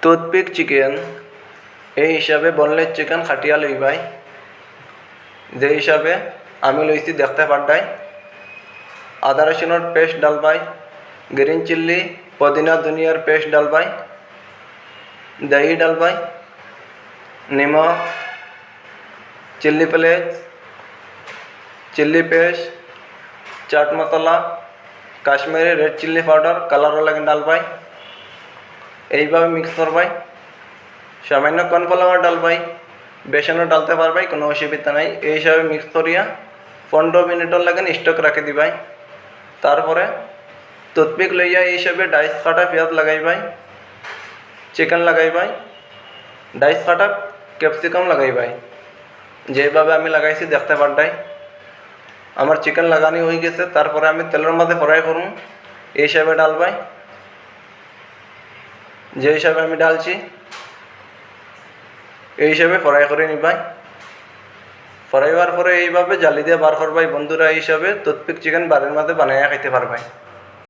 Toothpick chicken এই হিসাবে boneless chicken খাটিয়া লইবাই, যে হিসাবে আমি লইছি দেখতে পারডাই। আদা রসুনের পেস্ট ডালবাই, গ্রিন চিল্লি পুদিনা ধনিয়ার পেস্ট ডালবাই, দही ডালবাই, নিমক, চিল্লি ফ্লেক্স, চিল্লি পেস্ট, চাট মশলা, কাশ্মীরি রেড চিল্লি পাউডার কালারও লাগে ডালবাই। এইভাবে মিক্স করবাই। সামান্য কর্নফ্লাওয়ার ডালবাই, বেসনও ডালতে পারবাই, কোনো অসুবিধা নাই। এই হিসাবে মিক্স করিয়া 15 মিনিটের লাগে স্টক রাখি দিবাই। তারপরে টুথপিক লইয়া এই হিসাবে ডাইস কাটা পেঁয়াজ লাগাইবাই, চিকেন লাগাইবাই, ডাইস কাটা ক্যাপসিকাম লাগাইবাই। যেভাবে আমি লাগাইছি দেখতে পারডাই। আমার চিকেন লাগানি হয়ে গেছে। তারপরে আমি তেলের মধ্যে ফ্রাই করুন, এই হিসাবে ডালবাই। যে হিসাবে আমি ডালছি এই হিসাবে ফ্রাই করে নিবাই। ফ্রাই হওয়ার পরে এইভাবে জালি দিয়ে বার করবাই। বন্ধুরা, এই হিসাবে টুথপিক চিকেন বাড়ির মধ্যে বানাইয়া খাইতে পারবাই।